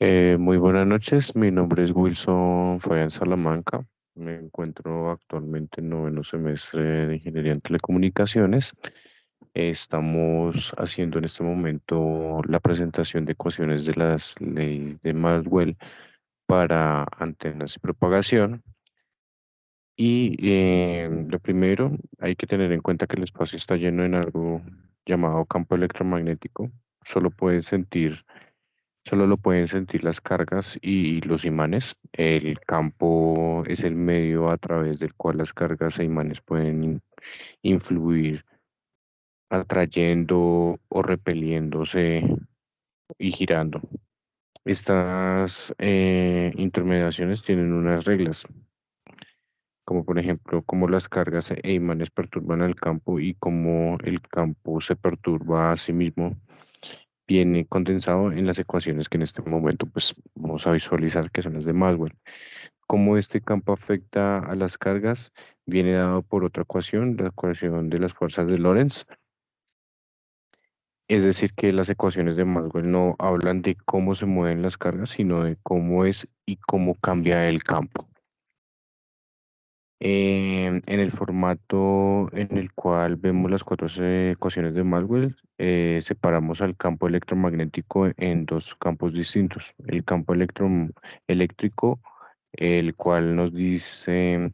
Muy buenas noches, mi nombre es Wilson Fabián Salamanca. Me encuentro actualmente en noveno semestre de Ingeniería en Telecomunicaciones. Estamos haciendo en este momento la presentación de ecuaciones de las leyes de Maxwell para antenas y propagación. Lo primero, hay que tener en cuenta que el espacio está lleno en algo llamado campo electromagnético. Solo pueden sentir Solo lo pueden sentir las cargas y los imanes. El campo es el medio a través del cual las cargas e imanes pueden influir, atrayendo o repeliéndose y girando. Estas intermediaciones tienen unas reglas, como por ejemplo cómo las cargas e imanes perturban al campo y cómo el campo se perturba a sí mismo. Viene condensado en las ecuaciones que en este momento pues vamos a visualizar, que son las de Maxwell. Cómo este campo afecta a las cargas viene dado por otra ecuación, la ecuación de las fuerzas de Lorentz. Es decir, que las ecuaciones de Maxwell no hablan de cómo se mueven las cargas, sino de cómo es y cómo cambia el campo. En el formato en el cual vemos las cuatro ecuaciones de Maxwell, separamos al campo electromagnético en dos campos distintos. El campo eléctrico, el cual nos dice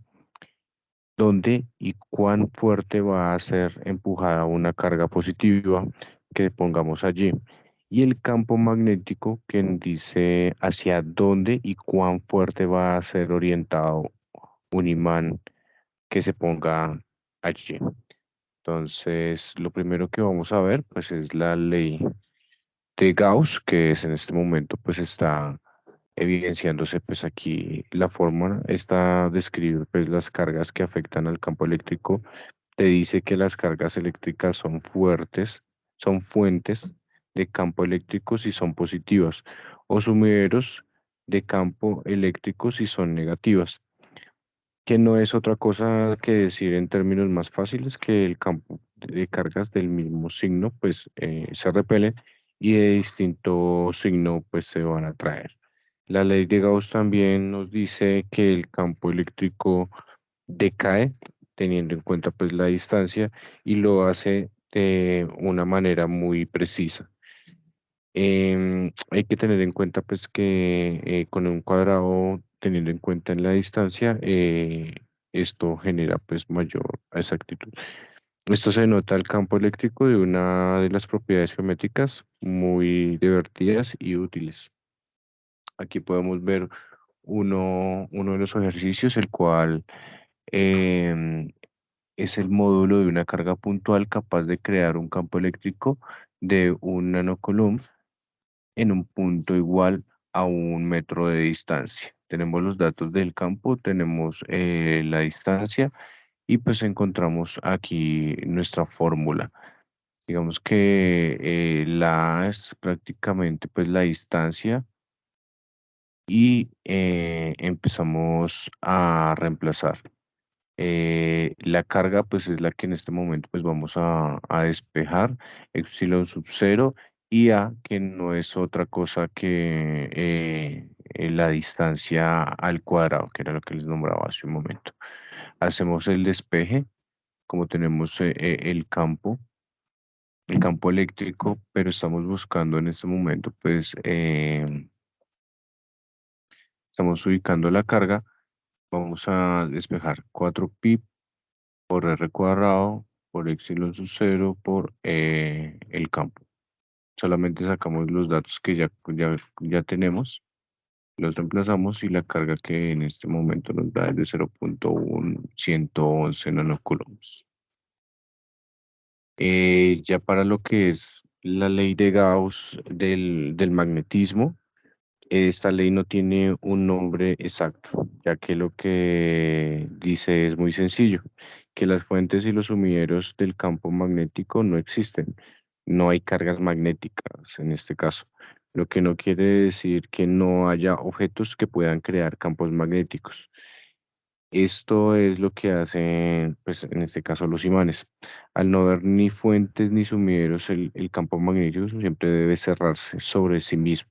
dónde y cuán fuerte va a ser empujada una carga positiva que pongamos allí. Y el campo magnético que dice hacia dónde y cuán fuerte va a ser orientado un imán que se ponga allí. Entonces, lo primero que vamos a ver, pues, es la ley de Gauss, que es en este momento, pues, está evidenciándose, pues, aquí la fórmula está describe, pues, las cargas que afectan al campo eléctrico. Te dice que las cargas eléctricas son fuertes, son fuentes de campo eléctrico si son positivas, o sumideros de campo eléctrico si son negativas, que no es otra cosa que decir en términos más fáciles que el campo de cargas del mismo signo pues se repelen y de distinto signo pues se van a atraer. La ley de Gauss también nos dice que el campo eléctrico decae teniendo en cuenta pues la distancia y lo hace de una manera muy precisa. Hay que tener en cuenta pues que con un cuadrado teniendo en cuenta en la distancia, esto genera pues mayor exactitud. Esto se nota el campo eléctrico de una de las propiedades geométricas muy divertidas y útiles. Aquí podemos ver uno de los ejercicios, el cual em, es el módulo de una carga puntual capaz de crear un campo eléctrico de un nanocoulomb en un punto igual a 1 metro de distancia. Tenemos los datos del campo, tenemos la distancia y pues encontramos aquí nuestra fórmula. Digamos que la A es prácticamente pues la distancia y empezamos a reemplazar. La carga pues es la que en este momento pues vamos a despejar, epsilon sub cero y A que no es otra cosa que la distancia al cuadrado, que era lo que les nombraba hace un momento. Hacemos el despeje, como tenemos el campo eléctrico, pero estamos buscando en este momento pues estamos ubicando la carga, vamos a despejar 4pi por r cuadrado por epsilon sub cero por el campo. Solamente sacamos los datos que ya tenemos, los reemplazamos y la carga que en este momento nos da es de 0.111 nanocoulombs. Ya para lo que es la ley de Gauss del magnetismo, esta ley no tiene un nombre exacto, ya que lo que dice es muy sencillo, que las fuentes y los sumideros del campo magnético no existen. No hay cargas magnéticas en este caso, lo que no quiere decir que no haya objetos que puedan crear campos magnéticos. Esto es lo que hacen, pues en este caso, los imanes. Al no haber ni fuentes ni sumideros, el campo magnético siempre debe cerrarse sobre sí mismo.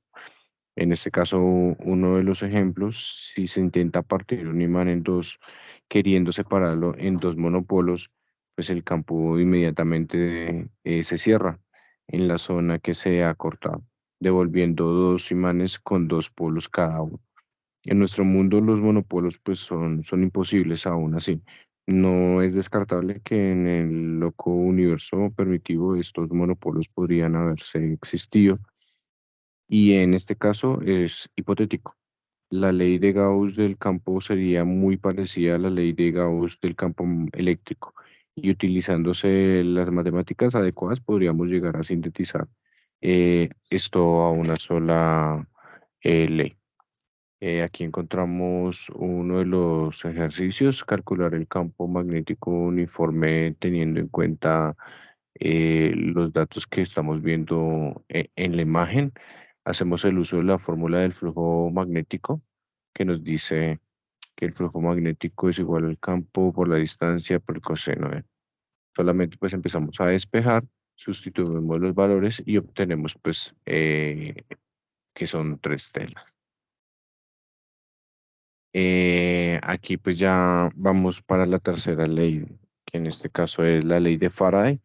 En este caso, uno de los ejemplos, si se intenta partir un imán en dos, queriendo separarlo en dos monopolos, pues el campo inmediatamente se cierra en la zona que se ha cortado, devolviendo dos imanes con dos polos cada uno. En nuestro mundo los monopolos pues son imposibles aún así. No es descartable que en el loco universo permitivo estos monopolos podrían haberse existido y en este caso es hipotético. La ley de Gauss del campo sería muy parecida a la ley de Gauss del campo eléctrico y utilizándose las matemáticas adecuadas podríamos llegar a sintetizar esto a una sola ley. Aquí encontramos uno de los ejercicios, calcular el campo magnético uniforme teniendo en cuenta los datos que estamos viendo en la imagen. Hacemos el uso de la fórmula del flujo magnético que nos dice que el flujo magnético es igual al campo por la distancia por el coseno de. Solamente pues empezamos a despejar, sustituimos los valores y obtenemos pues que son tres telas. Aquí pues ya vamos para la tercera ley, que en este caso es la ley de Faraday.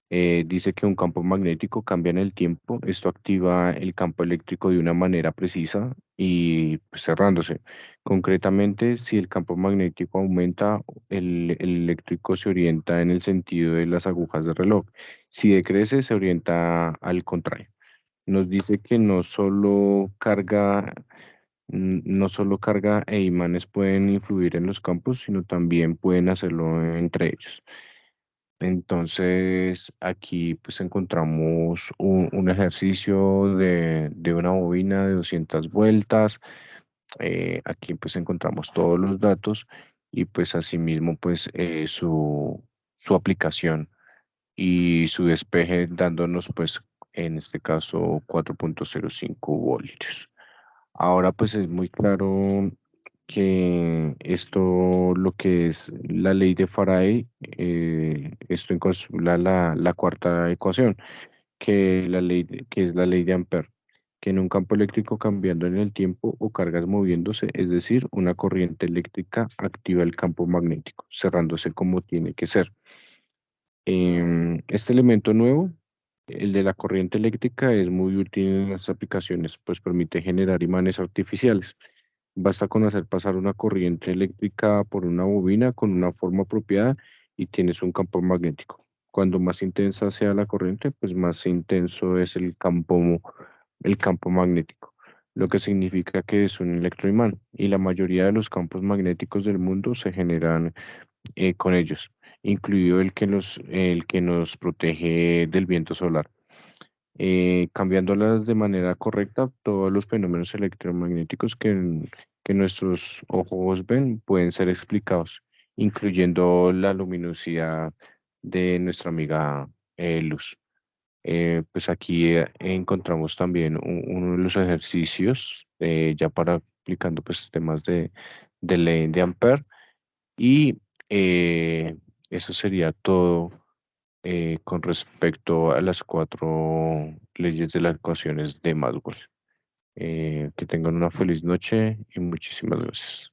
Dice que un campo magnético cambia en el tiempo. Esto activa el campo eléctrico de una manera precisa y pues, cerrándose. Concretamente, si el campo magnético aumenta, el eléctrico se orienta en el sentido de las agujas del reloj. Si decrece, se orienta al contrario. Nos dice que no solo carga e imanes pueden influir en los campos, sino también pueden hacerlo entre ellos. Entonces, aquí pues encontramos un ejercicio de una bobina de 200 vueltas. Aquí pues encontramos todos los datos y pues asimismo pues su aplicación y su despeje dándonos pues en este caso 4,05 voltios. Ahora pues es muy claro que esto, lo que es la ley de Faraday, esto encapsula la cuarta ecuación, que es la ley de Ampère, que en un campo eléctrico cambiando en el tiempo o cargas moviéndose, es decir, una corriente eléctrica activa el campo magnético, cerrándose como tiene que ser. Este elemento nuevo, el de la corriente eléctrica, es muy útil en las aplicaciones, pues permite generar imanes artificiales. Basta con hacer pasar una corriente eléctrica por una bobina con una forma apropiada y tienes un campo magnético. Cuando más intensa sea la corriente, pues más intenso es el campo magnético, lo que significa que es un electroimán y la mayoría de los campos magnéticos del mundo se generan con ellos, incluido el que nos protege del viento solar. Cambiándolas de manera correcta, todos los fenómenos electromagnéticos que nuestros ojos ven pueden ser explicados, incluyendo la luminosidad de nuestra amiga luz. Pues aquí encontramos también uno de los ejercicios, ya para aplicando pues temas de ley de Ampère y eso sería todo con respecto a las cuatro leyes de las ecuaciones de Maxwell. Que tengan una feliz noche y muchísimas gracias.